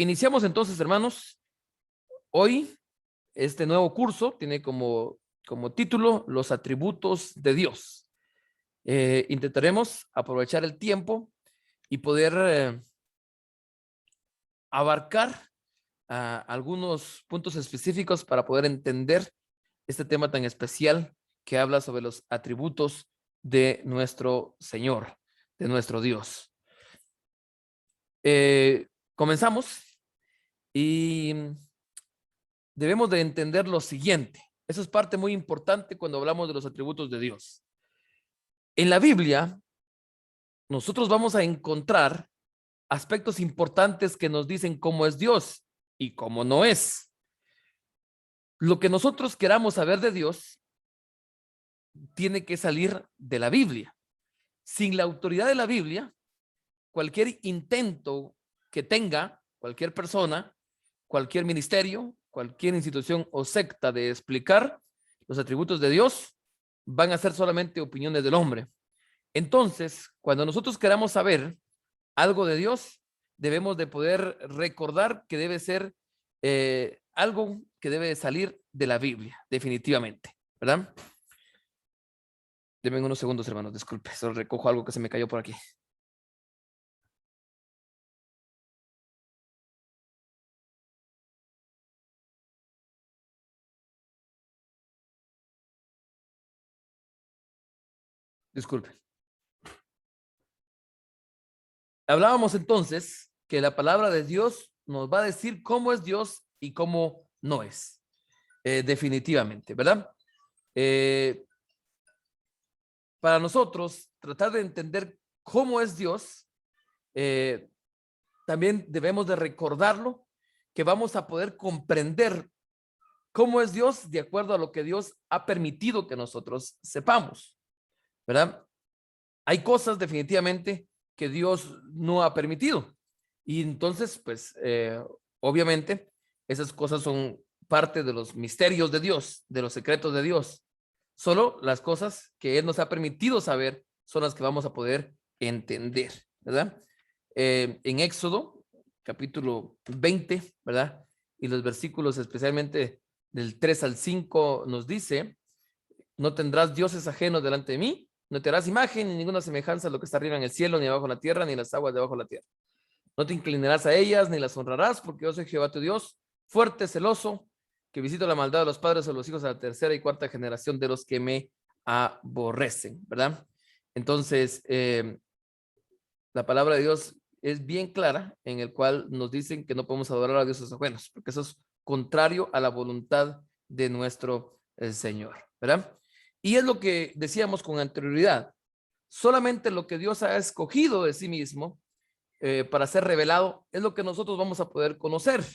Iniciamos entonces, hermanos. Hoy este nuevo curso tiene como título los atributos de Dios. Intentaremos aprovechar el tiempo y poder abarcar algunos puntos específicos para poder entender este tema tan especial que habla sobre los atributos de nuestro Señor, de nuestro Dios. Comenzamos y debemos de entender lo siguiente. Eso es parte muy importante cuando hablamos de los atributos de Dios. En la Biblia, nosotros vamos a encontrar aspectos importantes que nos dicen cómo es Dios y cómo no es. Lo que nosotros queramos saber de Dios tiene que salir de la Biblia. Sin la autoridad de la Biblia, cualquier intento que tenga cualquier persona, cualquier ministerio, cualquier institución o secta de explicar los atributos de Dios, van a ser solamente opiniones del hombre. Entonces, cuando nosotros queramos saber algo de Dios, debemos de poder recordar que debe ser algo que debe salir de la Biblia, definitivamente, ¿verdad? Denme unos segundos, hermanos, disculpe, solo recojo algo que se me cayó por aquí. Disculpe. Hablábamos entonces que la palabra de Dios nos va a decir cómo es Dios y cómo no es. Definitivamente, ¿verdad? Para nosotros, tratar de entender cómo es Dios, también debemos de recordarlo, que vamos a poder comprender cómo es Dios de acuerdo a lo que Dios ha permitido que nosotros sepamos, ¿verdad? Hay cosas definitivamente que Dios no ha permitido. Y entonces, pues, obviamente, esas cosas son parte de los misterios de Dios, de los secretos de Dios. Solo las cosas que Él nos ha permitido saber son las que vamos a poder entender, ¿verdad? En Éxodo, capítulo 20, ¿verdad? Y los versículos especialmente del 3 al 5 nos dice: no tendrás dioses ajenos delante de mí, no te harás imagen ni ninguna semejanza a lo que está arriba en el cielo, ni abajo en la tierra, ni en las aguas debajo de la tierra. No te inclinarás a ellas, ni las honrarás, porque yo soy Jehová tu Dios, fuerte, celoso, que visito la maldad de los padres o los hijos a la tercera y cuarta generación de los que me aborrecen, ¿verdad? Entonces, la palabra de Dios es bien clara, en el cual nos dicen que no podemos adorar a dioses ajenos, porque eso es contrario a la voluntad de nuestro Señor, ¿verdad? Y es lo que decíamos con anterioridad. Solamente lo que Dios ha escogido de sí mismo para ser revelado es lo que nosotros vamos a poder conocer,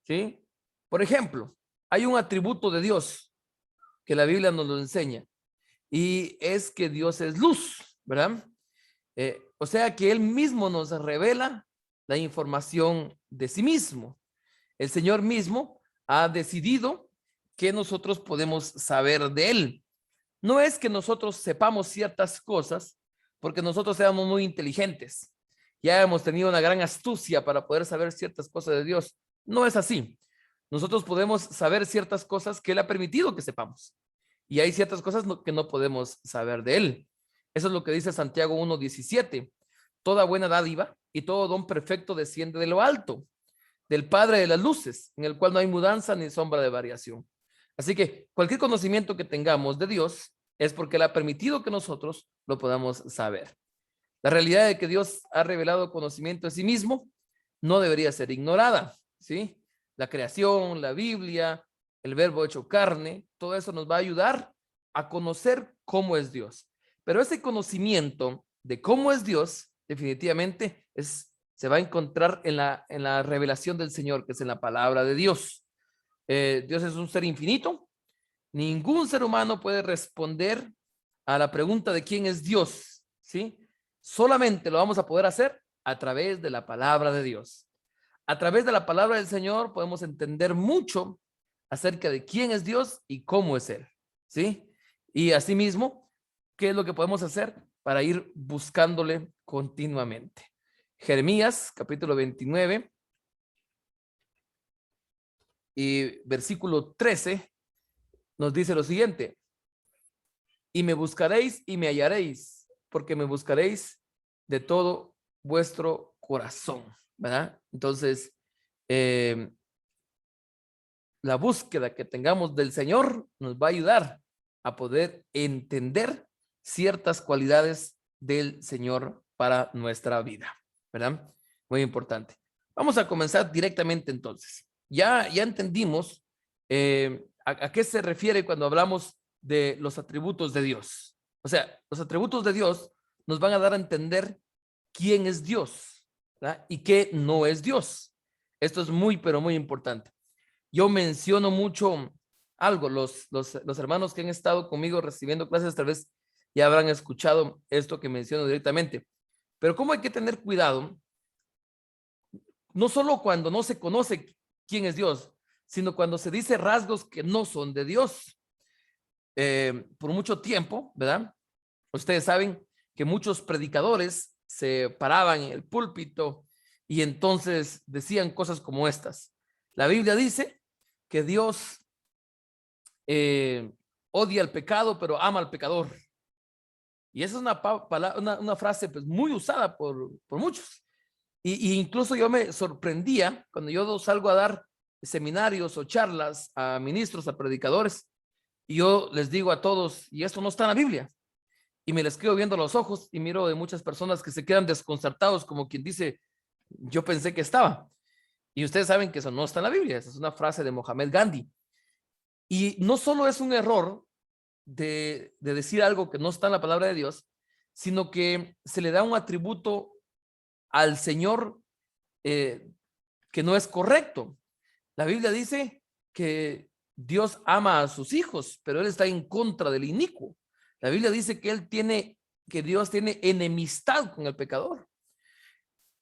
¿sí? Por ejemplo, hay un atributo de Dios que la Biblia nos lo enseña, y es que Dios es luz, ¿verdad? O sea que Él mismo nos revela la información de sí mismo. El Señor mismo ha decidido que nosotros podemos saber de Él. No es que nosotros sepamos ciertas cosas porque nosotros seamos muy inteligentes. Ya hemos tenido una gran astucia para poder saber ciertas cosas de Dios. No es así. Nosotros podemos saber ciertas cosas que Él ha permitido que sepamos. Y hay ciertas cosas que no podemos saber de Él. Eso es lo que dice Santiago 1:17. Toda buena dádiva y todo don perfecto desciende de lo alto, del Padre de las luces, en el cual no hay mudanza ni sombra de variación. Así que cualquier conocimiento que tengamos de Dios es porque Él ha permitido que nosotros lo podamos saber. La realidad de que Dios ha revelado conocimiento de sí mismo no debería ser ignorada, ¿sí? La creación, la Biblia, el verbo hecho carne, todo eso nos va a ayudar a conocer cómo es Dios. Pero ese conocimiento de cómo es Dios definitivamente se va a encontrar en la revelación del Señor, que es en la palabra de Dios. Dios es un ser infinito. Ningún ser humano puede responder a la pregunta de quién es Dios, ¿sí? Solamente lo vamos a poder hacer a través de la palabra de Dios. A través de la palabra del Señor podemos entender mucho acerca de quién es Dios y cómo es Él, ¿sí? Y asimismo, ¿qué es lo que podemos hacer para ir buscándole continuamente? Jeremías, capítulo 29, y versículo 13 nos dice lo siguiente: y me buscaréis y me hallaréis, porque me buscaréis de todo vuestro corazón, ¿verdad? Entonces, eh, la búsqueda que tengamos del Señor nos va a ayudar a poder entender ciertas cualidades del Señor para nuestra vida, ¿verdad? Muy importante. Vamos a comenzar directamente entonces. Ya entendimos a qué se refiere cuando hablamos de los atributos de Dios. O sea, los atributos de Dios nos van a dar a entender quién es Dios, ¿verdad? Y qué no es Dios. Esto es muy, pero muy importante. Yo menciono mucho algo, los hermanos que han estado conmigo recibiendo clases tal vez ya habrán escuchado esto que menciono directamente, pero cómo hay que tener cuidado, no solo cuando no se conoce quién es Dios, sino cuando se dice rasgos que no son de Dios. Por mucho tiempo, ¿verdad? Ustedes saben que muchos predicadores se paraban en el púlpito y entonces decían cosas como estas. La Biblia dice que Dios odia el pecado, pero ama al pecador. Y esa es una frase pues, muy usada por muchos. Y incluso yo me sorprendía cuando yo salgo a dar seminarios o charlas a ministros, a predicadores, y yo les digo a todos, y esto no está en la Biblia. Y me les quedo viendo los ojos y miro de muchas personas que se quedan desconcertados, como quien dice, yo pensé que estaba. Y ustedes saben que eso no está en la Biblia, esa es una frase de Mohamed Gandhi. Y no solo es un error de decir algo que no está en la palabra de Dios, sino que se le da un atributo al Señor que no es correcto. La Biblia dice que Dios ama a sus hijos, pero Él está en contra del inicuo. La Biblia dice que Dios tiene enemistad con el pecador.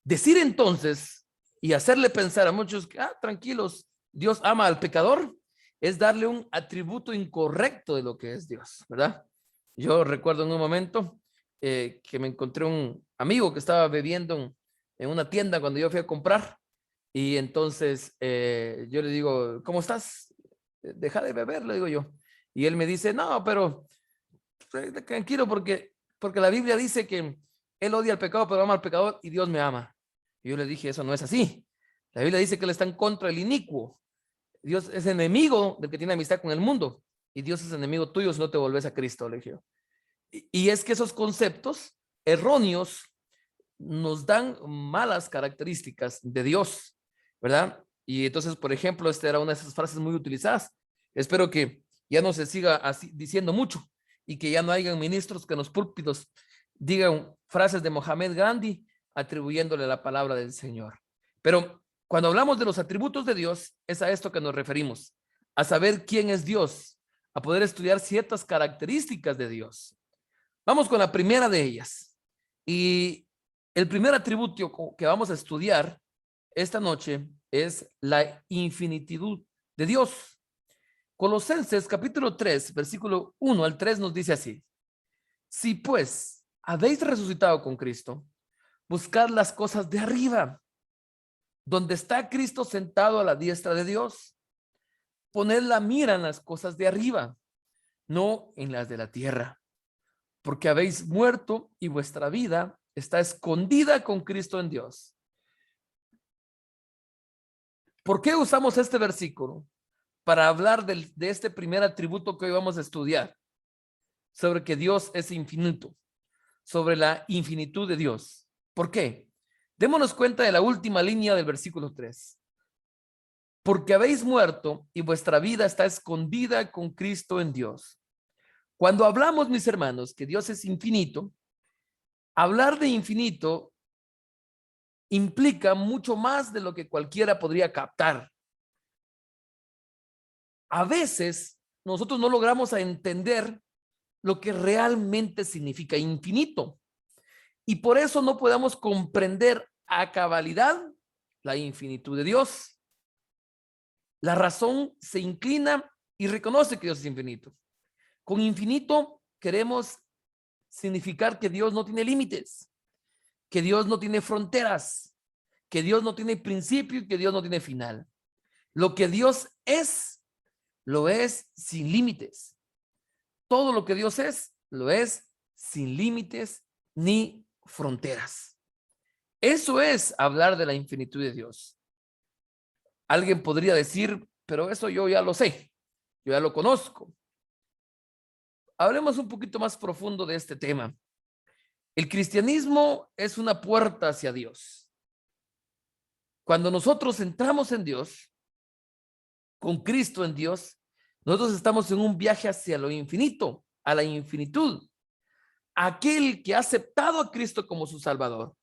Decir entonces y hacerle pensar a muchos que, tranquilos, Dios ama al pecador, es darle un atributo incorrecto de lo que es Dios, ¿verdad? Yo recuerdo en un momento que me encontré un amigo que estaba bebiendo en una tienda cuando yo fui a comprar y entonces yo le digo, ¿cómo estás? Deja de beber, le digo yo. Y él me dice, no, pero tranquilo porque la Biblia dice que él odia al pecado, pero ama al pecador y Dios me ama. Y yo le dije, eso no es así. La Biblia dice que él está en contra del inicuo. Dios es enemigo del que tiene amistad con el mundo y Dios es enemigo tuyo si no te volvés a Cristo, le dije. Y es que esos conceptos erróneos nos dan malas características de Dios, ¿verdad? Y entonces, por ejemplo, esta era una de esas frases muy utilizadas. Espero que ya no se siga así diciendo mucho y que ya no hayan ministros que en los púlpitos digan frases de Mohamed Gandhi atribuyéndole la palabra del Señor. Pero cuando hablamos de los atributos de Dios, es a esto que nos referimos, a saber quién es Dios, a poder estudiar ciertas características de Dios. Vamos con la primera de ellas. Y el primer atributo que vamos a estudiar esta noche es la infinitud de Dios. Colosenses capítulo 3, versículo 1 al 3 nos dice así: si pues habéis resucitado con Cristo, buscad las cosas de arriba, donde está Cristo sentado a la diestra de Dios. Poned la mira en las cosas de arriba, no en las de la tierra, porque habéis muerto y vuestra vida está escondida con Cristo en Dios. ¿Por qué usamos este versículo? Para hablar de este primer atributo que hoy vamos a estudiar, sobre que Dios es infinito, sobre la infinitud de Dios. ¿Por qué? Démonos cuenta de la última línea del versículo 3. Porque habéis muerto y vuestra vida está escondida con Cristo en Dios. Cuando hablamos, mis hermanos, que Dios es infinito, hablar de infinito implica mucho más de lo que cualquiera podría captar. A veces nosotros no logramos entender lo que realmente significa infinito y por eso no podemos comprender a cabalidad la infinitud de Dios. La razón se inclina y reconoce que Dios es infinito. Con infinito queremos significar que Dios no tiene límites, que Dios no tiene fronteras, que Dios no tiene principio y que Dios no tiene final. Lo que Dios es, lo es sin límites. Todo lo que Dios es, lo es sin límites ni fronteras. Eso es hablar de la infinitud de Dios. Alguien podría decir, pero eso yo ya lo sé, yo ya lo conozco. Hablemos un poquito más profundo de este tema. El cristianismo es una puerta hacia Dios. Cuando nosotros entramos en Dios, con Cristo en Dios, nosotros estamos en un viaje hacia lo infinito, a la infinitud. Aquel que ha aceptado a Cristo como su Salvador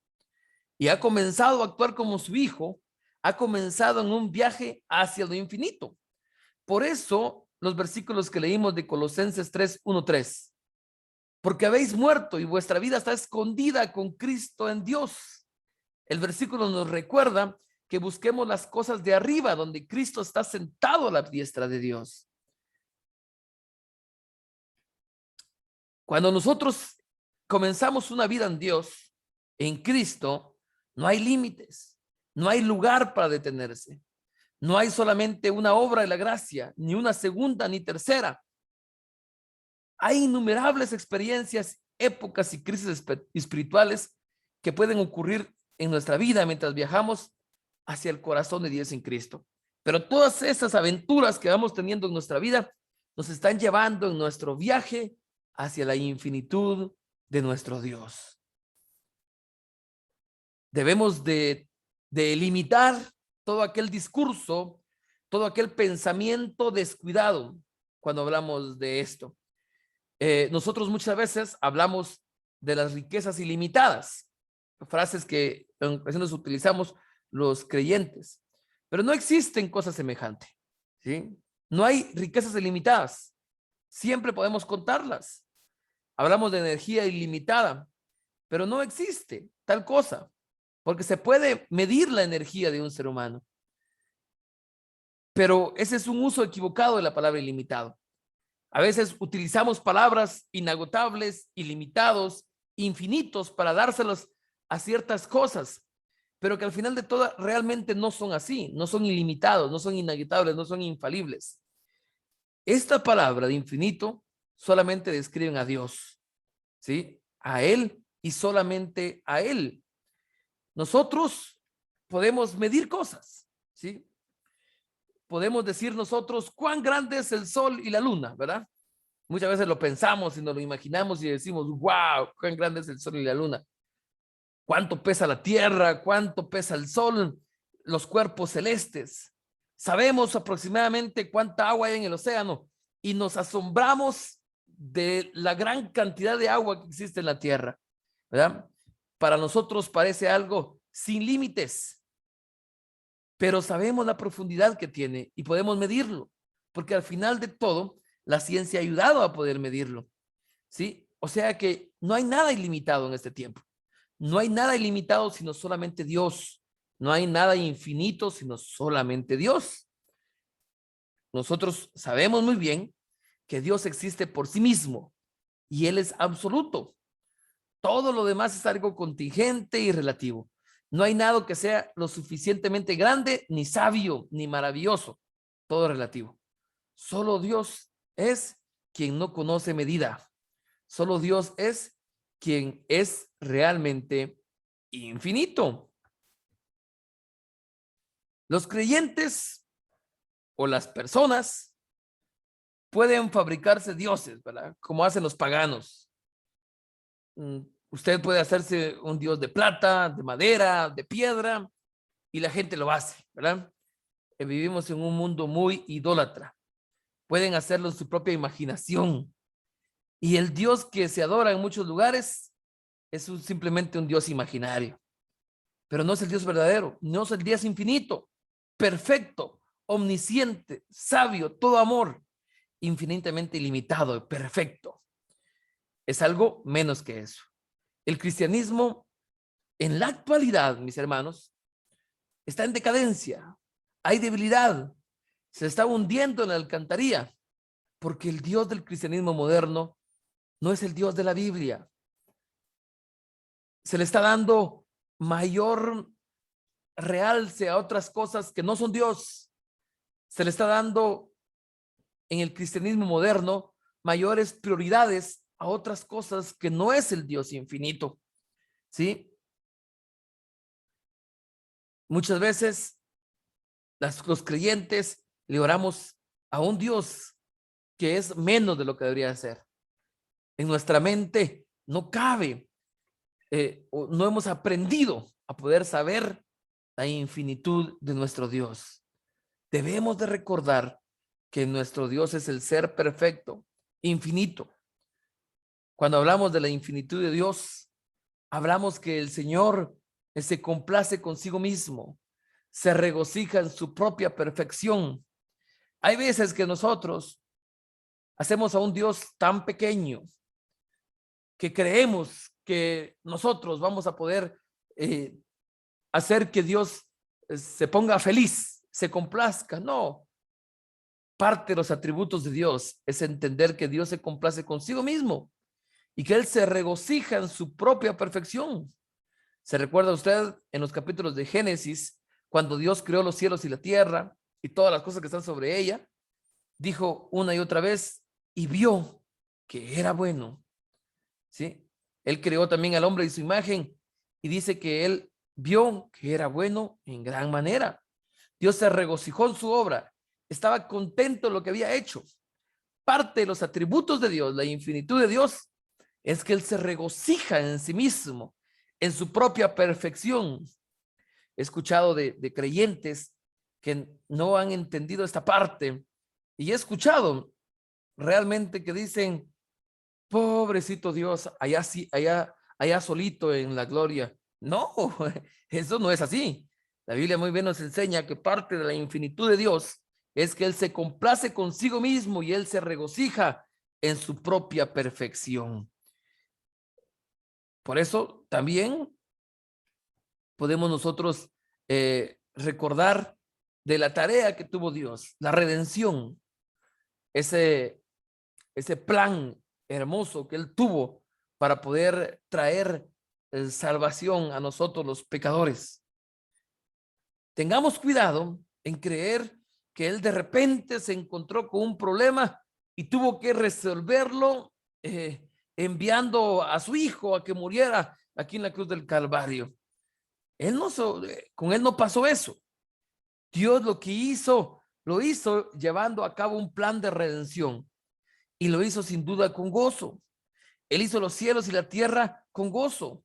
y ha comenzado a actuar como su Hijo, ha comenzado en un viaje hacia lo infinito. Por eso, los versículos que leímos de Colosenses 3:1-3. Porque habéis muerto y vuestra vida está escondida con Cristo en Dios. El versículo nos recuerda que busquemos las cosas de arriba, donde Cristo está sentado a la diestra de Dios. Cuando nosotros comenzamos una vida en Dios, en Cristo, no hay límites, no hay lugar para detenerse. No hay solamente una obra de la gracia, ni una segunda ni tercera. Hay innumerables experiencias, épocas y crisis espirituales que pueden ocurrir en nuestra vida mientras viajamos hacia el corazón de Dios en Cristo. Pero todas esas aventuras que vamos teniendo en nuestra vida nos están llevando en nuestro viaje hacia la infinitud de nuestro Dios. Debemos de limitar todo aquel discurso, todo aquel pensamiento descuidado cuando hablamos de esto. Nosotros muchas veces hablamos de las riquezas ilimitadas, frases que en ocasiones utilizamos los creyentes, pero no existen cosas semejantes, ¿sí? No hay riquezas ilimitadas, siempre podemos contarlas. Hablamos de energía ilimitada, pero no existe tal cosa, porque se puede medir la energía de un ser humano. Pero ese es un uso equivocado de la palabra ilimitado. A veces utilizamos palabras inagotables, ilimitados, infinitos para dárselos a ciertas cosas, pero que al final de todo realmente no son así, no son ilimitados, no son inagotables, no son infalibles. Esta palabra de infinito solamente describen a Dios, ¿sí? A Él y solamente a Él. Nosotros podemos medir cosas, ¿sí? Podemos decir nosotros cuán grande es el sol y la luna, ¿verdad? Muchas veces lo pensamos y nos lo imaginamos y decimos, wow, cuán grande es el sol y la luna. ¿Cuánto pesa la tierra? ¿Cuánto pesa el sol? Los cuerpos celestes. Sabemos aproximadamente cuánta agua hay en el océano y nos asombramos de la gran cantidad de agua que existe en la tierra, ¿verdad? Para nosotros parece algo sin límites, pero sabemos la profundidad que tiene y podemos medirlo, porque al final de todo, la ciencia ha ayudado a poder medirlo, ¿sí? O sea que no hay nada ilimitado en este tiempo. No hay nada ilimitado sino solamente Dios. No hay nada infinito sino solamente Dios. Nosotros sabemos muy bien que Dios existe por sí mismo y Él es absoluto. Todo lo demás es algo contingente y relativo. No hay nada que sea lo suficientemente grande, ni sabio, ni maravilloso. Todo relativo. Solo Dios es quien no conoce medida. Solo Dios es quien es realmente infinito. Los creyentes o las personas pueden fabricarse dioses, ¿verdad? Como hacen los paganos. Usted puede hacerse un dios de plata, de madera, de piedra, y la gente lo hace, ¿verdad? Vivimos en un mundo muy idólatra. Pueden hacerlo en su propia imaginación. Y el Dios que se adora en muchos lugares es simplemente un Dios imaginario. Pero no es el Dios verdadero, no es el Dios infinito, perfecto, omnisciente, sabio, todo amor, infinitamente ilimitado, perfecto. Es algo menos que eso. El cristianismo en la actualidad, mis hermanos, está en decadencia, hay debilidad, se está hundiendo en la alcantarilla, porque el Dios del cristianismo moderno no es el Dios de la Biblia. Se le está dando mayor realce a otras cosas que no son Dios. se le está dando en el cristianismo moderno mayores prioridades a otras cosas que no es el Dios infinito, ¿sí? Muchas veces los creyentes le oramos a un Dios que es menos de lo que debería ser. En nuestra mente no cabe, no hemos aprendido a poder saber la infinitud de nuestro Dios. Debemos de recordar que nuestro Dios es el ser perfecto, infinito. Cuando hablamos de la infinitud de Dios, hablamos que el Señor se complace consigo mismo, se regocija en su propia perfección. Hay veces que nosotros hacemos a un Dios tan pequeño que creemos que nosotros vamos a poder hacer que Dios se ponga feliz, se complazca. No, parte de los atributos de Dios es entender que Dios se complace consigo mismo y que Él se regocija en su propia perfección. ¿Se recuerda usted en los capítulos de Génesis, cuando Dios creó los cielos y la tierra y todas las cosas que están sobre ella? Dijo una y otra vez, y vio que era bueno. ¿Sí? Él creó también al hombre y su imagen, y dice que Él vio que era bueno en gran manera. Dios se regocijó en su obra, estaba contento en lo que había hecho. Parte de los atributos de Dios, la infinitud de Dios, es que Él se regocija en sí mismo, en su propia perfección. He escuchado de creyentes que no han entendido esta parte, y he escuchado realmente que dicen, pobrecito Dios, allá sí, allá solito en la gloria. No, eso no es así. La Biblia muy bien nos enseña que parte de la infinitud de Dios es que Él se complace consigo mismo y Él se regocija en su propia perfección. Por eso también podemos nosotros recordar de la tarea que tuvo Dios, la redención, ese plan hermoso que Él tuvo para poder traer salvación a nosotros los pecadores. Tengamos cuidado en creer que Él de repente se encontró con un problema y tuvo que resolverlo enviando a su hijo a que muriera aquí en la cruz del Calvario. Con Él no pasó eso. Dios lo que hizo, lo hizo llevando a cabo un plan de redención y lo hizo sin duda con gozo. Él hizo los cielos y la tierra con gozo.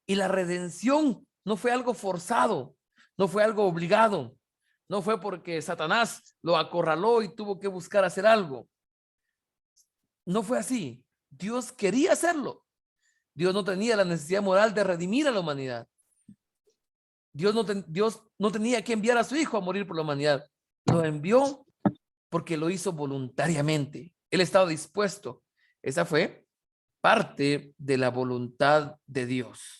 Y la redención no fue algo forzado, no fue algo obligado, no fue porque Satanás lo acorraló y tuvo que buscar hacer algo. No fue así. Dios quería hacerlo. Dios no tenía la necesidad moral de redimir a la humanidad. Dios no tenía que enviar a su hijo a morir por la humanidad. Lo envió porque lo hizo voluntariamente. Él estaba dispuesto. Esa fue parte de la voluntad de Dios.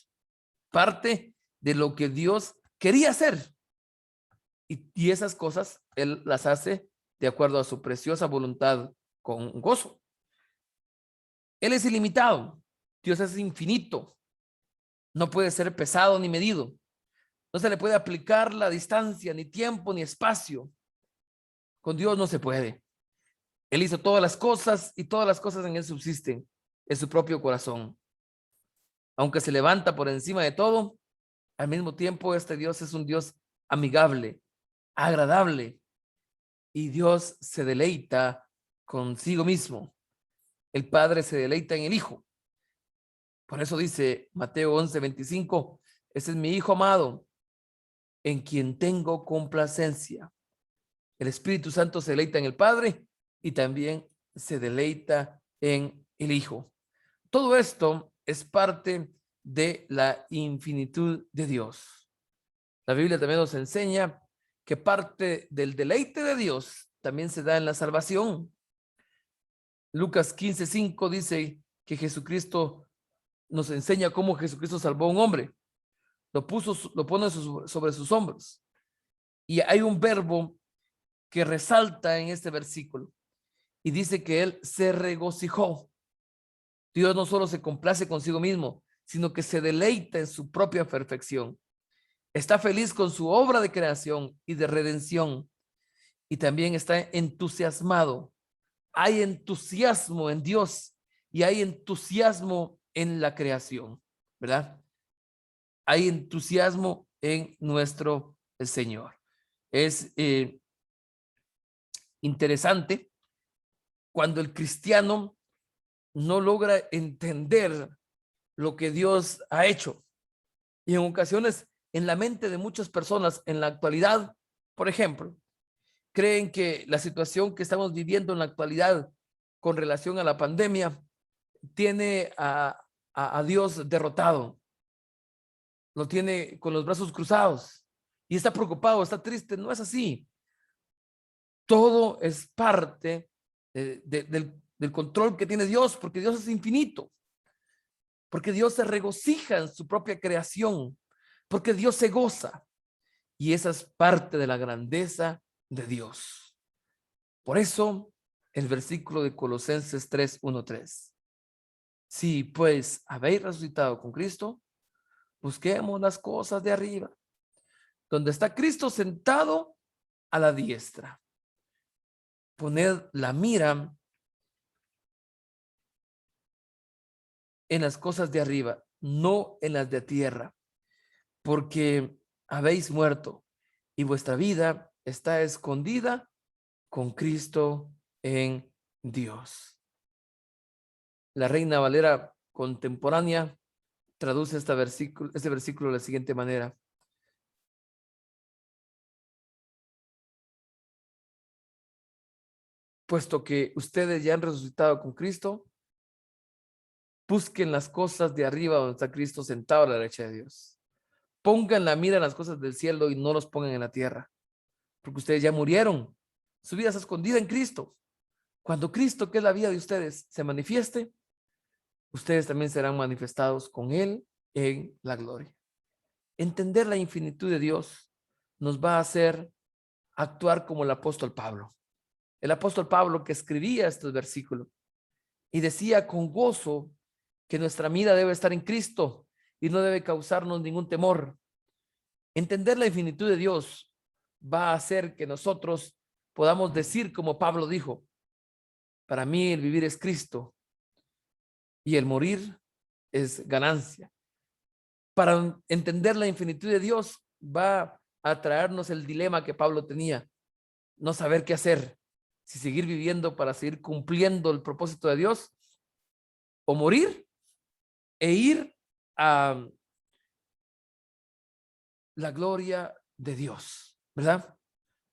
Parte de lo que Dios quería hacer. Y esas cosas Él las hace de acuerdo a su preciosa voluntad con gozo. Él es ilimitado. Dios es infinito. No puede ser pesado ni medido. No se le puede aplicar la distancia, ni tiempo, ni espacio. Con Dios no se puede. Él hizo todas las cosas y todas las cosas en Él subsisten en su propio corazón. Aunque se levanta por encima de todo, al mismo tiempo este Dios es un Dios amigable, agradable, y Dios se deleita consigo mismo. El Padre se deleita en el Hijo. Por eso dice Mateo 11:25, ese es mi Hijo amado, en quien tengo complacencia. El Espíritu Santo se deleita en el Padre y también se deleita en el Hijo. Todo esto es parte de la infinitud de Dios. La Biblia también nos enseña que parte del deleite de Dios también se da en la salvación. Lucas 15:5 dice que Jesucristo nos enseña cómo Jesucristo salvó a un hombre. Lo pone sobre sus hombros. Y hay un verbo que resalta en este versículo y dice que Él se regocijó. Dios no solo se complace consigo mismo, sino que se deleita en su propia perfección. Está feliz con su obra de creación y de redención. y también está entusiasmado. Hay entusiasmo en Dios y hay entusiasmo en la creación, ¿verdad? Hay entusiasmo en nuestro Señor. Es interesante cuando el cristiano no logra entender lo que Dios ha hecho. Y en ocasiones, en la mente de muchas personas en la actualidad, por ejemplo, creen que la situación que estamos viviendo en la actualidad con relación a la pandemia tiene a Dios derrotado, lo tiene con los brazos cruzados y está preocupado, está triste. No es así. Todo es parte del control que tiene Dios, porque Dios es infinito, porque Dios se regocija en su propia creación, porque Dios se goza, y esa es parte de la grandeza de Dios. Por eso, el versículo de Colosenses 3:1-3. Si pues habéis resucitado con Cristo, busquemos las cosas de arriba, donde está Cristo sentado a la diestra. Poned la mira en las cosas de arriba, no en las de tierra, porque habéis muerto y vuestra vida está escondida con Cristo en Dios. La Reina Valera contemporánea traduce este versículo de la siguiente manera: puesto que ustedes ya han resucitado con Cristo, busquen las cosas de arriba donde está Cristo sentado a la derecha de Dios. Pongan la mira en las cosas del cielo y no los pongan en la tierra, porque ustedes ya murieron. Su vida está escondida en Cristo. Cuando Cristo, que es la vida de ustedes, se manifieste, ustedes también serán manifestados con Él en la gloria. Entender la infinitud de Dios nos va a hacer actuar como el apóstol Pablo. El apóstol Pablo, que escribía estos versículos y decía con gozo que nuestra mira debe estar en Cristo y no debe causarnos ningún temor. Entender la infinitud de Dios va a hacer que nosotros podamos decir como Pablo dijo: para mí el vivir es Cristo y el morir es ganancia. Para entender la infinitud de Dios va a traernos el dilema que Pablo tenía: no saber qué hacer, si seguir viviendo para seguir cumpliendo el propósito de Dios o morir e ir a la gloria de Dios, ¿verdad?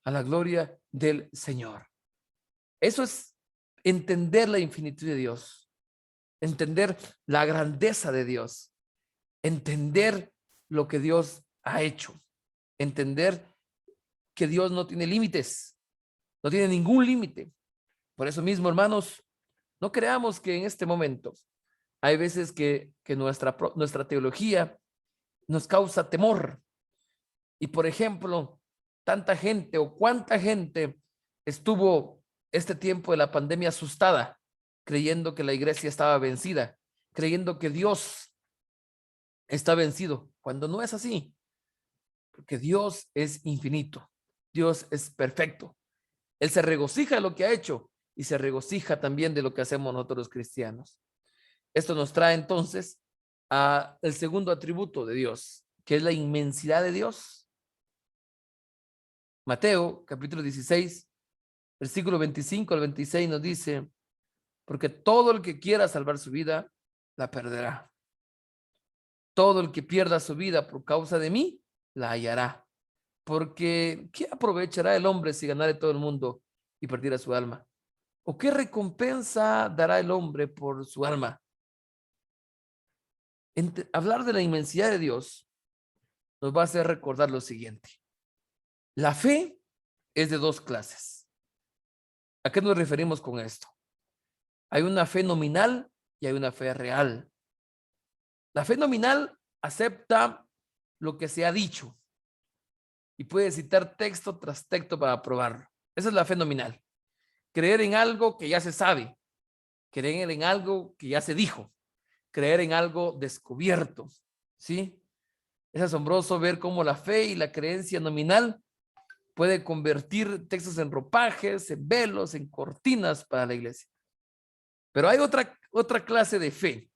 A la gloria del Señor. Eso es entender la infinitud de Dios, entender la grandeza de Dios, entender lo que Dios ha hecho, entender que Dios no tiene límites, no tiene ningún límite. Por eso mismo, hermanos, no creamos que en este momento hay veces que nuestra teología nos causa temor. Y por ejemplo, tanta gente o cuánta gente estuvo este tiempo de la pandemia asustada, creyendo que la iglesia estaba vencida, creyendo que Dios está vencido, cuando no es así, porque Dios es infinito, Dios es perfecto. Él se regocija de lo que ha hecho y se regocija también de lo que hacemos nosotros los cristianos. Esto nos trae entonces a el segundo atributo de Dios, que es la inmensidad de Dios. Mateo, capítulo 16, versículo 25 al 26 nos dice: porque todo el que quiera salvar su vida, la perderá. Todo el que pierda su vida por causa de mí, la hallará. Porque ¿qué aprovechará el hombre si ganare todo el mundo y perdiera su alma? ¿O qué recompensa dará el hombre por su alma? Hablar de la inmensidad de Dios nos va a hacer recordar lo siguiente: la fe es de dos clases. ¿A qué nos referimos con esto? Hay una fe nominal y hay una fe real. La fe nominal acepta lo que se ha dicho y puede citar texto tras texto para probarlo. Esa es la fe nominal. Creer en algo que ya se sabe, creer en algo que ya se dijo, creer en algo descubierto, ¿sí? Es asombroso ver cómo la fe y la creencia nominal puede convertir textos en ropajes, en velos, en cortinas para la iglesia. Pero hay otra clase de fe,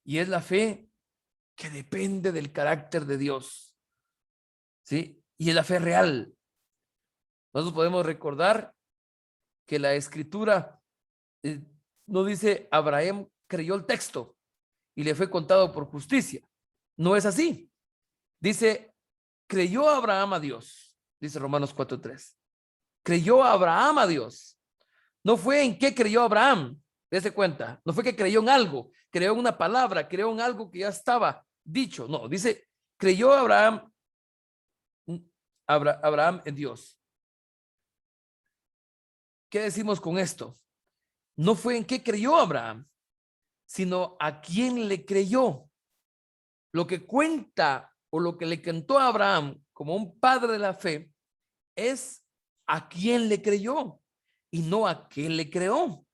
y es la fe que depende del carácter de Dios, ¿sí? Y es la fe real. Nosotros podemos recordar que la escritura no dice Abraham creyó el texto y le fue contado por justicia. No es así. Dice, creyó Abraham a Dios, dice Romanos 4:3. Creyó Abraham a Dios. No fue en qué creyó Abraham, dése cuenta. No fue que creyó en algo, creyó en una palabra, creyó en algo que ya estaba dicho. No, dice, creyó Abraham en Dios. ¿Qué decimos con esto? No fue en qué creyó Abraham, sino a quién le creyó. Lo que cuenta o lo que le contó a Abraham como un padre de la fe es a quién le creyó y no a qué le creó.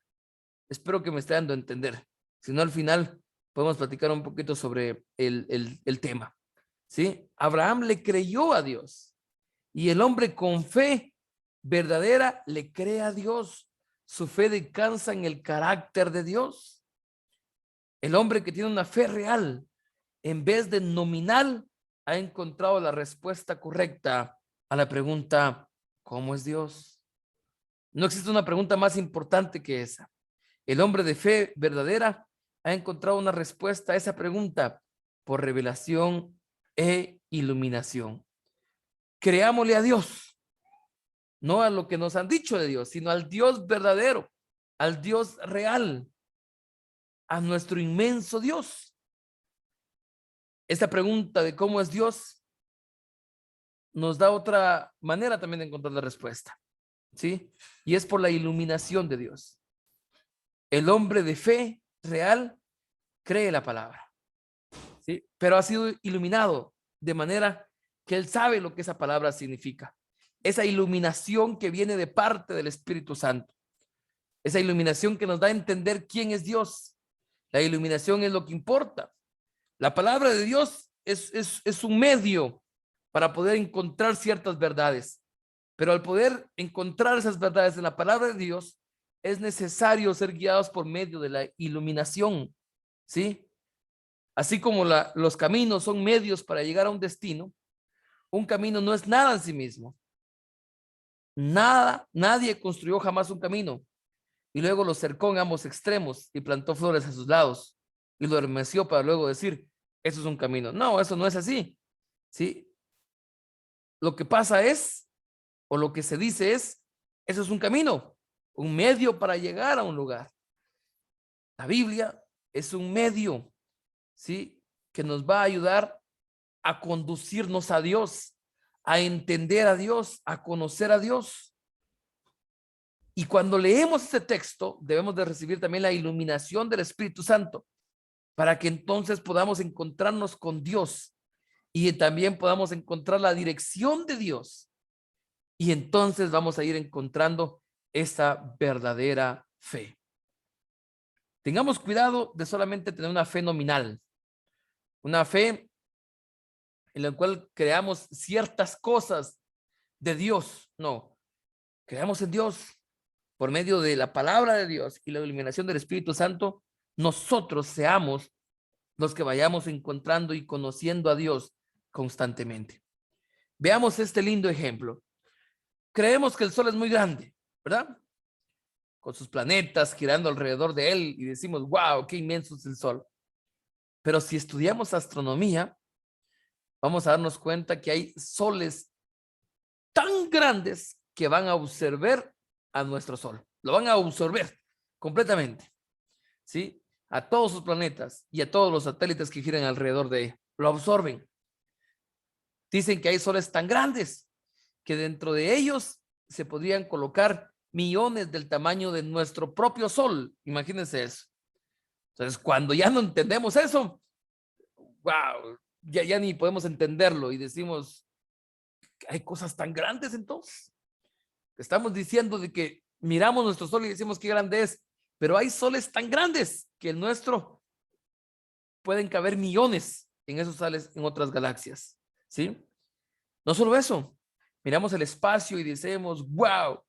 Espero que me esté dando a entender. Si no, al final podemos platicar un poquito sobre el tema. ¿Sí? Abraham le creyó a Dios y el hombre con fe verdadera le cree a Dios. Su fe descansa en el carácter de Dios. El hombre que tiene una fe real, en vez de nominal, ha encontrado la respuesta correcta a la pregunta, ¿cómo es Dios? No existe una pregunta más importante que esa. El hombre de fe verdadera ha encontrado una respuesta a esa pregunta por revelación e iluminación. Creámosle a Dios, no a lo que nos han dicho de Dios, sino al Dios verdadero, al Dios real, a nuestro inmenso Dios. Esta pregunta de cómo es Dios nos da otra manera también de encontrar la respuesta, ¿sí? Y es por la iluminación de Dios. El hombre de fe real cree la palabra, ¿sí? Pero ha sido iluminado de manera que él sabe lo que esa palabra significa. Esa iluminación que viene de parte del Espíritu Santo. Esa iluminación que nos da a entender quién es Dios. La iluminación es lo que importa. La palabra de Dios es un medio para poder encontrar ciertas verdades. Pero al poder encontrar esas verdades en la palabra de Dios, es necesario ser guiados por medio de la iluminación, ¿sí? Así como los caminos son medios para llegar a un destino, un camino no es nada en sí mismo. Nadie construyó jamás un camino y luego lo cercó en ambos extremos y plantó flores a sus lados y lo hermeció para luego decir, eso es un camino. No, eso no es así, ¿sí? Lo que pasa es, o lo que se dice es, eso es un camino, un medio para llegar a un lugar. La Biblia es un medio, ¿sí? Que nos va a ayudar a conducirnos a Dios, a entender a Dios, a conocer a Dios. Y cuando leemos este texto, debemos de recibir también la iluminación del Espíritu Santo para que entonces podamos encontrarnos con Dios y también podamos encontrar la dirección de Dios. Y entonces vamos a ir encontrando esa verdadera fe. Tengamos cuidado de solamente tener una fe nominal, una fe en la cual creamos ciertas cosas de Dios. No, creamos en Dios por medio de la palabra de Dios y la iluminación del Espíritu Santo. Nosotros seamos los que vayamos encontrando y conociendo a Dios constantemente. Veamos este lindo ejemplo. Creemos que el sol es muy grande, ¿verdad? Con sus planetas girando alrededor de él y decimos, wow, qué inmenso es el sol. Pero si estudiamos astronomía, vamos a darnos cuenta que hay soles tan grandes que van a absorber a nuestro sol. Lo van a absorber completamente, ¿sí? A todos sus planetas y a todos los satélites que giran alrededor de él. Lo absorben. Dicen que hay soles tan grandes que dentro de ellos se podrían colocar millones del tamaño de nuestro propio sol. Imagínense eso. Entonces, cuando ya no entendemos eso, wow, ya ni podemos entenderlo y decimos, hay cosas tan grandes entonces. Estamos diciendo de que miramos nuestro sol y decimos qué grande es, pero hay soles tan grandes que el nuestro pueden caber millones en esos soles en otras galaxias, ¿sí? No solo eso, Miramos el espacio y decimos, wow,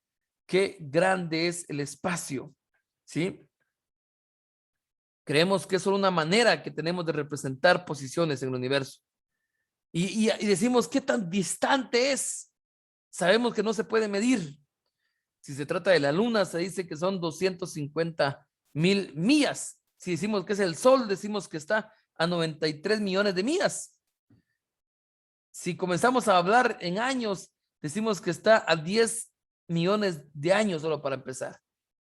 qué grande es el espacio, ¿sí? Creemos que es solo una manera que tenemos de representar posiciones en el universo. Y decimos, ¿qué tan distante es? Sabemos que no se puede medir. Si se trata de la luna, se dice que son 250,000 millas. Si decimos que es el sol, decimos que está a 93 millones de millas. Si comenzamos a hablar en años, decimos que está a 10 millones de años solo para empezar.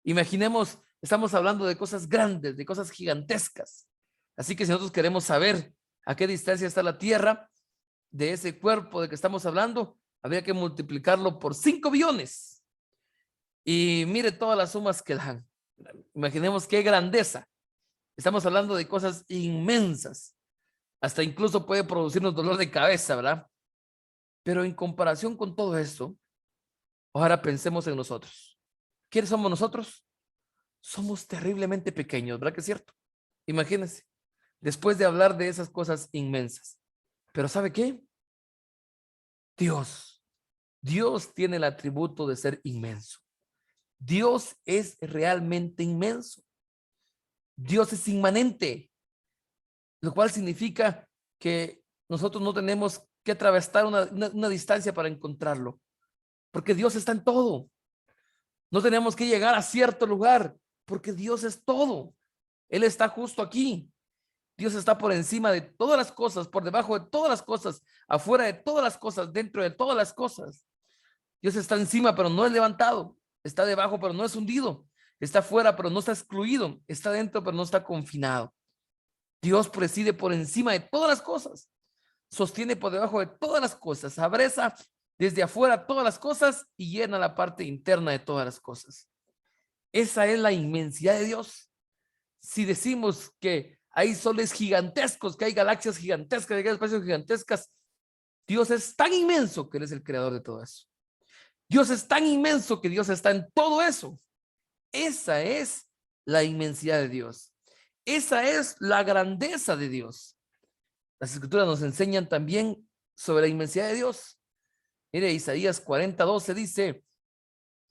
Imaginemos, estamos hablando de cosas grandes, de cosas gigantescas. Así que si nosotros queremos saber a qué distancia está la Tierra de ese cuerpo de que estamos hablando, habría que multiplicarlo por 5 billones. Y mire todas las sumas que dan. Imaginemos qué grandeza. Estamos hablando de cosas inmensas. Hasta incluso puede producirnos dolor de cabeza, ¿verdad? Pero en comparación con todo esto, ahora pensemos en nosotros. ¿Quiénes somos nosotros? Somos terriblemente pequeños, ¿verdad que es cierto? Imagínense, después de hablar de esas cosas inmensas. Pero ¿sabe qué? Dios tiene el atributo de ser inmenso. Dios es realmente inmenso. Dios es inmanente, lo cual significa que nosotros no tenemos que atravesar una distancia para encontrarlo, porque Dios está en todo. No tenemos que llegar a cierto lugar, porque Dios es todo. Él está justo aquí. Dios está por encima de todas las cosas, por debajo de todas las cosas, afuera de todas las cosas, dentro de todas las cosas. Dios está encima, pero no es levantado. Está debajo, pero no es hundido. Está fuera, pero no está excluido. Está dentro, pero no está confinado. Dios preside por encima de todas las cosas. Sostiene por debajo de todas las cosas. Abreza desde afuera todas las cosas y llena la parte interna de todas las cosas. Esa es la inmensidad de Dios. Si decimos que hay soles gigantescos, que hay galaxias gigantescas, que hay espacios gigantescas, Dios es tan inmenso que Él es el creador de todo eso. Dios es tan inmenso que Dios está en todo eso. Esa es la inmensidad de Dios. Esa es la grandeza de Dios. Las escrituras nos enseñan también sobre la inmensidad de Dios. Mire, Isaías 40:12 dice,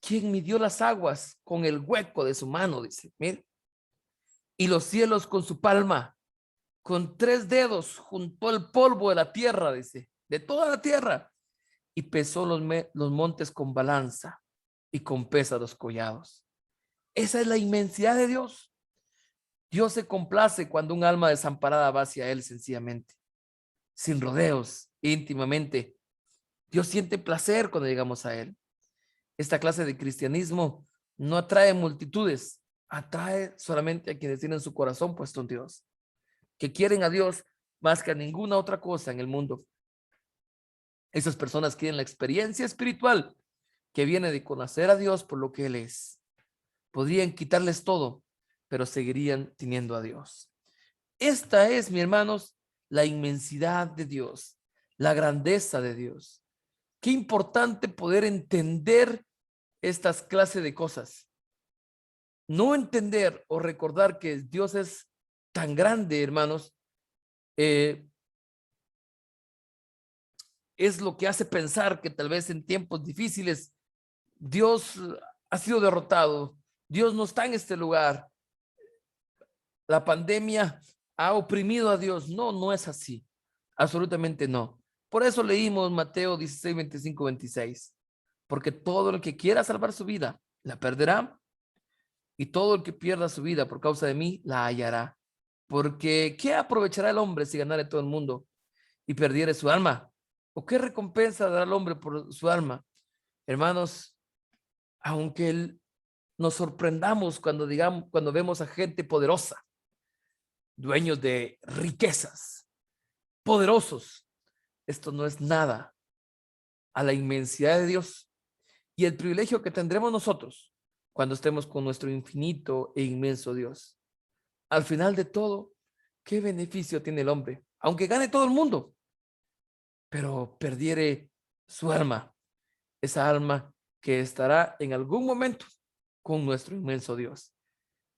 ¿quién midió las aguas con el hueco de su mano? Dice, mire, y los cielos con su palma, con 3 dedos juntó el polvo de la tierra, dice, de toda la tierra, y pesó los montes con balanza y con pesa los collados. Esa es la inmensidad de Dios. Dios se complace cuando un alma desamparada va hacia Él sencillamente, sin rodeos, íntimamente. Dios siente placer cuando llegamos a Él. Esta clase de cristianismo no atrae multitudes, atrae solamente a quienes tienen su corazón puesto en Dios, que quieren a Dios más que a ninguna otra cosa en el mundo. Esas personas quieren la experiencia espiritual que viene de conocer a Dios por lo que Él es. Podrían quitarles todo, pero seguirían teniendo a Dios. Esta es, mis hermanos, la inmensidad de Dios, la grandeza de Dios. Qué importante poder entender estas clases de cosas. No entender o recordar que Dios es tan grande, hermanos, es lo que hace pensar que tal vez en tiempos difíciles Dios ha sido derrotado. Dios no está en este lugar. La pandemia ha oprimido a Dios. No, no es así. Absolutamente no. Por eso leímos Mateo 16, 25, 26. Porque todo el que quiera salvar su vida, la perderá. Y todo el que pierda su vida por causa de mí, la hallará. Porque ¿qué aprovechará el hombre si ganare todo el mundo y perdiere su alma? ¿O qué recompensa dará el hombre por su alma? Hermanos, aunque nos sorprendamos cuando vemos a gente poderosa, dueños de riquezas, poderosos, esto no es nada a la inmensidad de Dios y el privilegio que tendremos nosotros cuando estemos con nuestro infinito e inmenso Dios. Al final de todo, ¿qué beneficio tiene el hombre? Aunque gane todo el mundo, pero perdiere su alma, esa alma que estará en algún momento con nuestro inmenso Dios.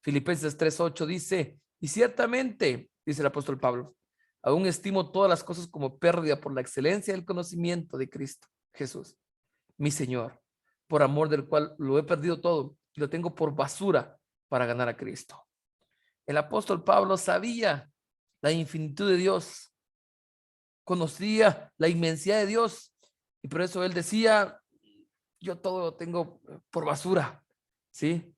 Filipenses 3:8 dice, y ciertamente, dice el apóstol Pablo, aún estimo todas las cosas como pérdida por la excelencia del conocimiento de Cristo Jesús. mi Señor, por amor del cual lo he perdido todo y lo tengo por basura para ganar a Cristo. El apóstol Pablo sabía la infinitud de Dios, conocía la inmensidad de Dios, y por eso él decía, yo todo lo tengo por basura, ¿sí?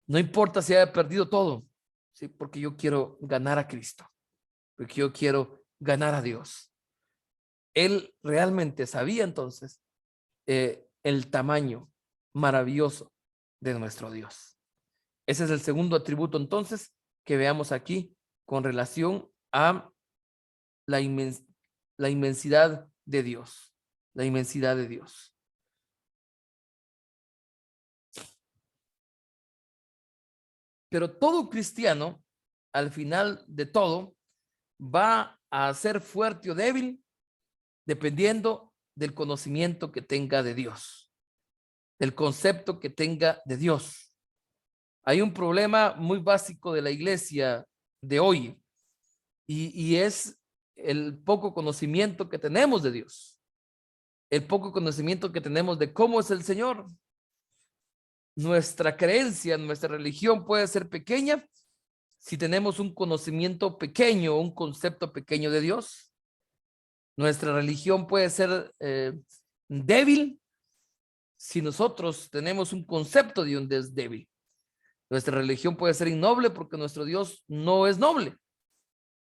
No importa si haya perdido todo, ¿sí? Porque yo quiero ganar a Cristo, porque yo quiero ganar a Dios. Él realmente sabía entonces el tamaño maravilloso de nuestro Dios. Ese es el segundo atributo entonces que veamos aquí con relación a la, la inmensidad de Dios, la inmensidad de Dios. Pero todo cristiano, al final de todo, va a ser fuerte o débil dependiendo del conocimiento que tenga de Dios, del concepto que tenga de Dios. Hay un problema muy básico de la iglesia de hoy y es el poco conocimiento que tenemos de Dios, el poco conocimiento que tenemos de cómo es el Señor. Nuestra creencia, nuestra religión puede ser pequeña si tenemos un conocimiento pequeño, un concepto pequeño de Dios. Nuestra religión puede ser débil si nosotros tenemos un concepto de un Dios débil. Nuestra religión puede ser innoble porque nuestro Dios no es noble.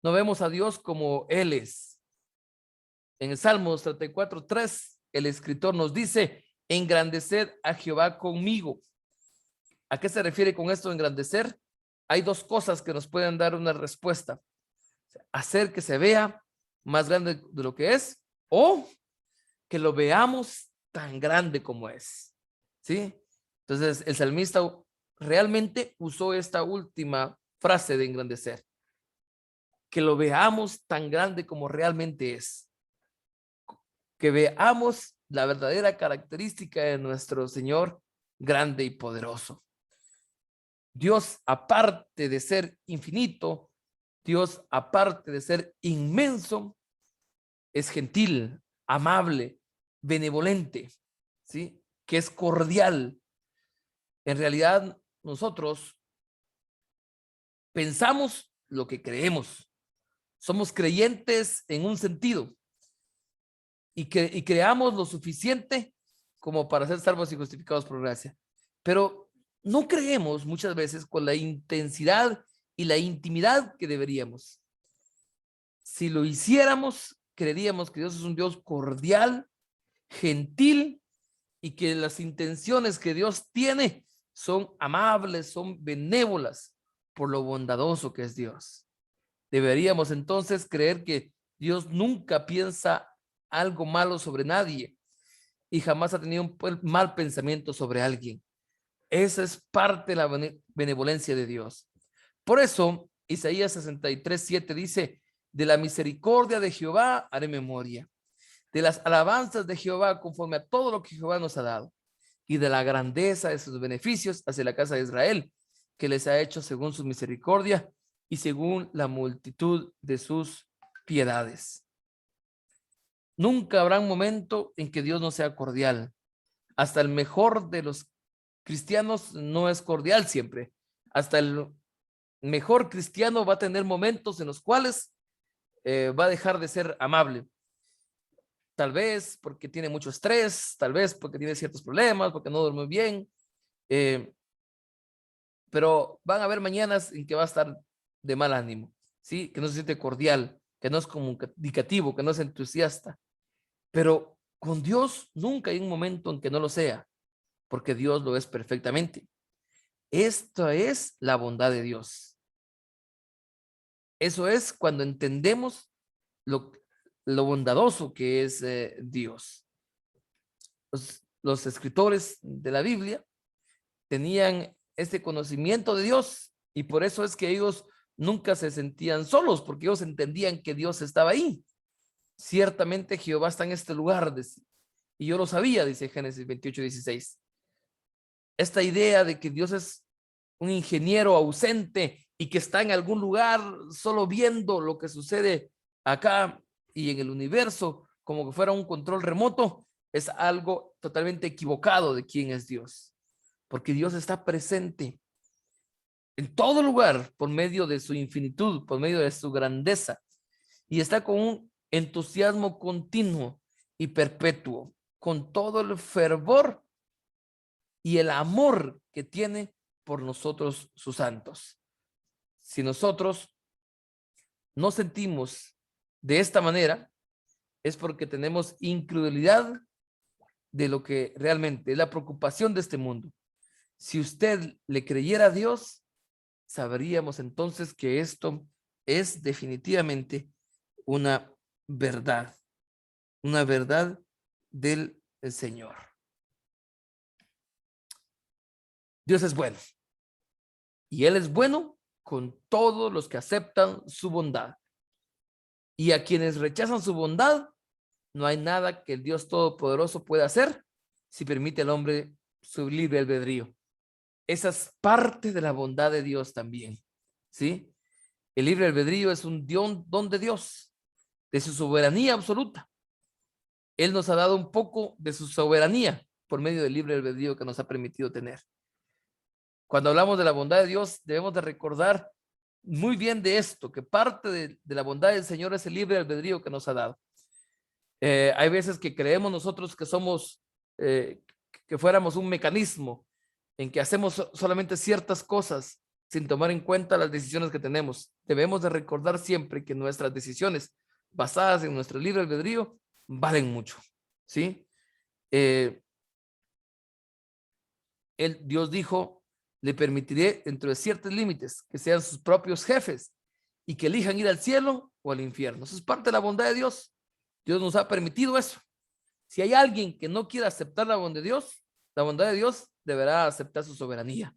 No vemos a Dios como Él es. En el Salmo 34:3, el escritor nos dice, engrandeced a Jehová conmigo. ¿A qué se refiere con esto engrandecer? Hay dos cosas que nos pueden dar una respuesta. Hacer que se vea más grande de lo que es o que lo veamos tan grande como es. ¿Sí? Entonces, el salmista realmente usó esta última frase de engrandecer. Que lo veamos tan grande como realmente es. Que veamos la verdadera característica de nuestro Señor grande y poderoso. Dios, aparte de ser infinito, Dios, aparte de ser inmenso, es gentil, amable, benevolente, ¿sí? Que es cordial. En realidad, nosotros pensamos lo que creemos. Somos creyentes en un sentido y creamos lo suficiente como para ser salvos y justificados por gracia. Pero no creemos muchas veces con la intensidad y la intimidad que deberíamos. Si lo hiciéramos, creeríamos que Dios es un Dios cordial, gentil y que las intenciones que Dios tiene son amables, son benévolas por lo bondadoso que es Dios. Deberíamos entonces creer que Dios nunca piensa algo malo sobre nadie y jamás ha tenido un mal pensamiento sobre alguien. Esa es parte de la benevolencia de Dios. Por eso, Isaías 63:7 dice, de la misericordia de Jehová haré memoria, de las alabanzas de Jehová conforme a todo lo que Jehová nos ha dado, y de la grandeza de sus beneficios hacia la casa de Israel, que les ha hecho según su misericordia y según la multitud de sus piedades. Nunca habrá un momento en que Dios no sea cordial. Hasta el mejor de los cristianos no es cordial siempre. Hasta el mejor cristiano va a tener momentos en los cuales va a dejar de ser amable. Tal vez porque tiene mucho estrés, tal vez porque tiene ciertos problemas, porque no duerme bien. Pero van a haber mañanas en que va a estar de mal ánimo, ¿sí? Que no se siente cordial, que no es comunicativo, que no es entusiasta. Pero con Dios nunca hay un momento en que no lo sea, porque Dios lo es perfectamente. Esta es la bondad de Dios. Eso es cuando entendemos lo bondadoso que es Dios. Los escritores de la Biblia tenían este conocimiento de Dios y por eso es que ellos nunca se sentían solos, porque ellos entendían que Dios estaba ahí. Ciertamente Jehová está en este lugar, y yo lo sabía, dice Génesis 28:16. Esta idea de que Dios es un ingeniero ausente y que está en algún lugar solo viendo lo que sucede acá y en el universo, como que fuera un control remoto, es algo totalmente equivocado de quién es Dios, porque Dios está presente en todo lugar por medio de su infinitud, por medio de su grandeza, y está con un entusiasmo continuo y perpetuo, con todo el fervor y el amor que tiene por nosotros, sus santos. Si nosotros no sentimos de esta manera, es porque tenemos incredulidad de lo que realmente es la preocupación de este mundo. Si usted le creyera a Dios, sabríamos entonces que esto es definitivamente una verdad del Señor. Dios es bueno y Él es bueno con todos los que aceptan su bondad, y a quienes rechazan su bondad, no hay nada que el Dios Todopoderoso pueda hacer si permite al hombre su libre albedrío. Esa es parte de la bondad de Dios también, ¿sí? El libre albedrío es un don de Dios, de su soberanía absoluta. Él nos ha dado un poco de su soberanía por medio del libre albedrío que nos ha permitido tener. Cuando hablamos de la bondad de Dios, debemos de recordar muy bien de esto, que parte de la bondad del Señor es el libre albedrío que nos ha dado. Hay veces que creemos nosotros que somos, que fuéramos un mecanismo en que hacemos solamente ciertas cosas sin tomar en cuenta las decisiones que tenemos. Debemos de recordar siempre que nuestras decisiones basadas en nuestro libre albedrío valen mucho, ¿sí? Dios dijo, le permitiré dentro de ciertos límites que sean sus propios jefes y que elijan ir al cielo o al infierno. Eso es parte de la bondad de Dios. Dios nos ha permitido eso. Si hay alguien que no quiera aceptar la bondad de Dios deberá aceptar su soberanía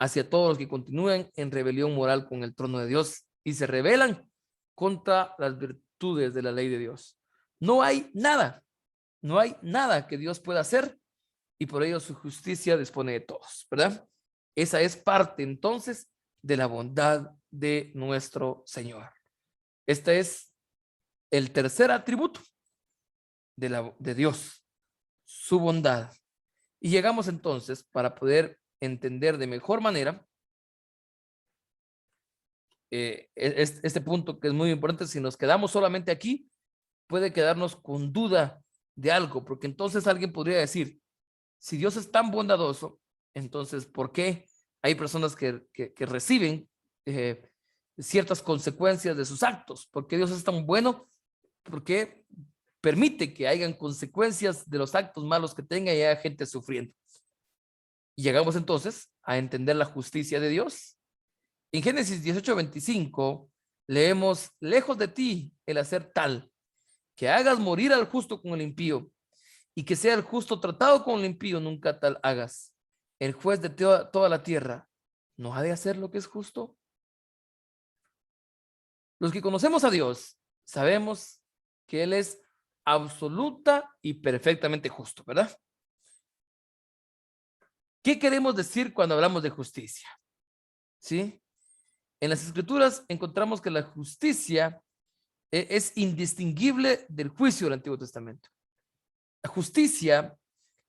hacia todos los que continúen en rebelión moral con el trono de Dios y se rebelan contra las virtudes de la ley de Dios. No hay nada que Dios pueda hacer, y por ello su justicia dispone de todos, ¿verdad? Esa es parte entonces de la bondad de nuestro Señor. Este es el tercer atributo de Dios, su bondad. Y llegamos entonces, para poder entender de mejor manera este punto que es muy importante. Si nos quedamos solamente aquí, puede quedarnos con duda de algo, porque entonces alguien podría decir, si Dios es tan bondadoso, entonces ¿por qué hay personas que reciben ciertas consecuencias de sus actos? ¿Por qué Dios es tan bueno? ¿Por qué permite que hayan consecuencias de los actos malos que tenga y haya gente sufriendo? Y llegamos entonces a entender la justicia de Dios. En Génesis 18:25 leemos, lejos de ti el hacer tal, que hagas morir al justo con el impío, y que sea el justo tratado con el impío, nunca tal hagas. El juez de toda la tierra, ¿no ha de hacer lo que es justo? Los que conocemos a Dios, sabemos que Él es absoluta y perfectamente justo, ¿verdad? ¿Qué queremos decir cuando hablamos de justicia? ¿Sí? En las Escrituras encontramos que la justicia es indistinguible del juicio del Antiguo Testamento. La justicia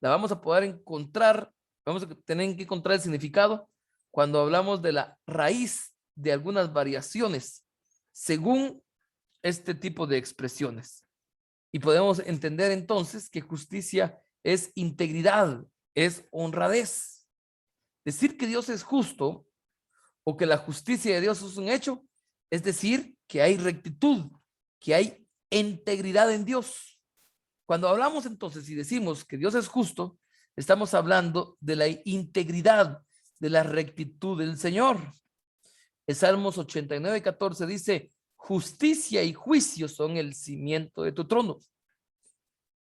la vamos a poder encontrar, vamos a tener que encontrar el significado cuando hablamos de la raíz de algunas variaciones según este tipo de expresiones. Y podemos entender entonces que justicia es integridad, es honradez. Decir que Dios es justo o que la justicia de Dios es un hecho, es decir, que hay rectitud, que hay integridad en Dios. Cuando hablamos entonces y decimos que Dios es justo, estamos hablando de la integridad, de la rectitud del Señor. El Salmos 89:14 dice, justicia y juicio son el cimiento de tu trono.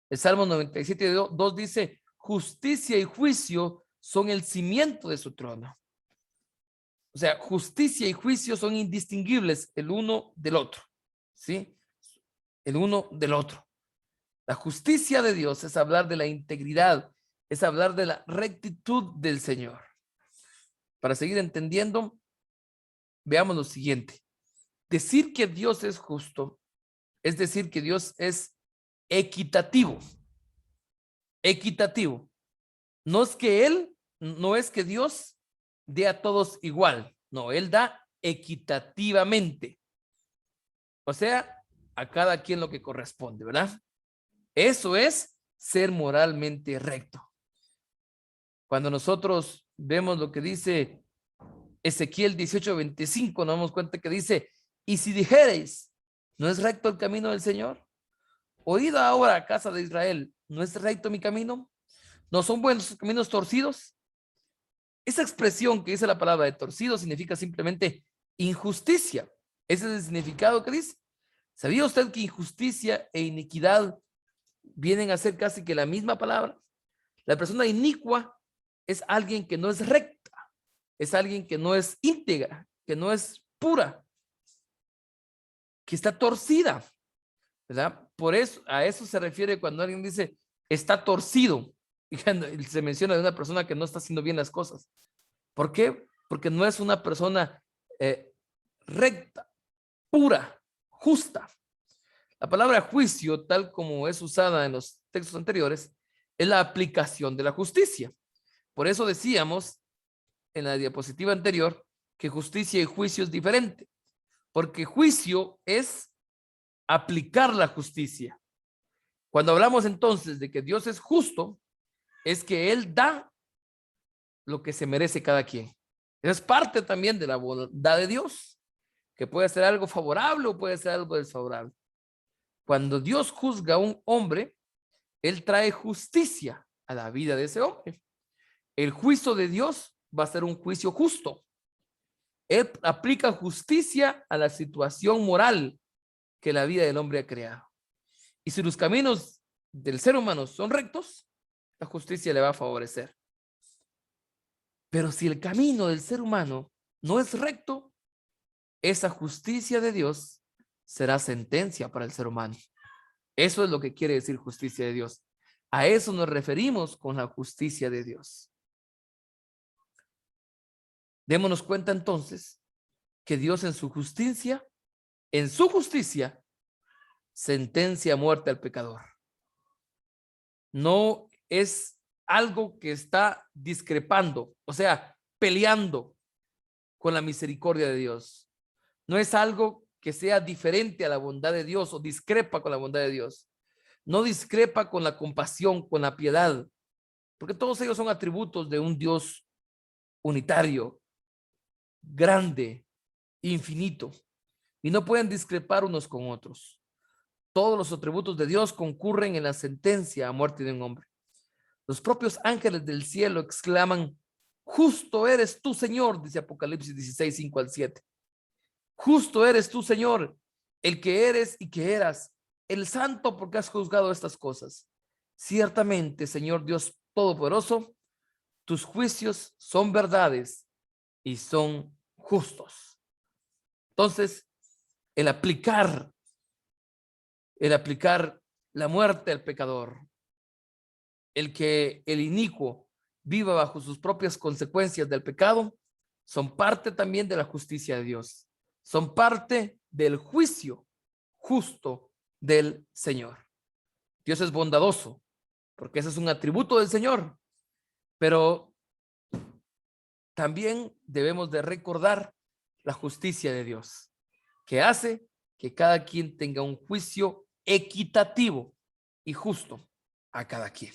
El Salmo 97:2 dice, justicia y juicio son el cimiento de su trono. O sea, justicia y juicio son indistinguibles el uno del otro, ¿sí? El uno del otro. La justicia de Dios es hablar de la integridad, es hablar de la rectitud del Señor. Para seguir entendiendo, veamos lo siguiente. Decir que Dios es justo es decir que Dios es equitativo. equitativo. No es que Dios dé a todos igual. No, Él da equitativamente. O sea, a cada quien lo que corresponde, ¿verdad? Eso es ser moralmente recto. Cuando nosotros vemos lo que dice Ezequiel 18:25, nos damos cuenta que dice, y si dijereis, ¿no es recto el camino del Señor? Oíd ahora, casa de Israel, ¿no es recto mi camino? ¿No son buenos caminos torcidos? Esa expresión que dice la palabra de torcido significa simplemente injusticia. Ese es el significado que dice. ¿Sabía usted que injusticia e iniquidad vienen a ser casi que la misma palabra? La persona inicua es alguien que no es recta, es alguien que no es íntegra, que no es pura, que está torcida, ¿verdad? Por eso, a eso se refiere cuando alguien dice está torcido, y se menciona de una persona que no está haciendo bien las cosas. ¿Por qué? Porque no es una persona recta, pura, justa. La palabra juicio, tal como es usada en los textos anteriores, es la aplicación de la justicia. Por eso decíamos en la diapositiva anterior que justicia y juicio es diferente, porque juicio es aplicar la justicia. Cuando hablamos entonces de que Dios es justo, es que Él da lo que se merece cada quien. Es parte también de la bondad de Dios, que puede ser algo favorable o puede ser algo desfavorable. Cuando Dios juzga a un hombre, Él trae justicia a la vida de ese hombre. El juicio de Dios va a ser un juicio justo. Él aplica justicia a la situación moral que la vida del hombre ha creado. Y si los caminos del ser humano son rectos, la justicia le va a favorecer. Pero si el camino del ser humano no es recto, esa justicia de Dios será sentencia para el ser humano. Eso es lo que quiere decir justicia de Dios. A eso nos referimos con la justicia de Dios. Démonos cuenta entonces que Dios en su justicia, sentencia a muerte al pecador. No es algo que está discrepando, o sea, peleando con la misericordia de Dios. No es algo que sea diferente a la bondad de Dios o discrepa con la bondad de Dios. No discrepa con la compasión, con la piedad, porque todos ellos son atributos de un Dios unitario, grande, infinito, y no pueden discrepar unos con otros. Todos los atributos de Dios concurren en la sentencia a muerte de un hombre. Los propios ángeles del cielo exclaman, justo eres tú, Señor, dice Apocalipsis 16:5-7. Justo eres tú, Señor, el que eres y que eras, el santo porque has juzgado estas cosas. Ciertamente, Señor Dios Todopoderoso, tus juicios son verdades y son justos. Entonces, el aplicar la muerte al pecador, el que el inicuo viva bajo sus propias consecuencias del pecado, son parte también de la justicia de Dios. Son parte del juicio justo del Señor. Dios es bondadoso, porque ese es un atributo del Señor, pero también debemos de recordar la justicia de Dios, que hace que cada quien tenga un juicio equitativo y justo a cada quien.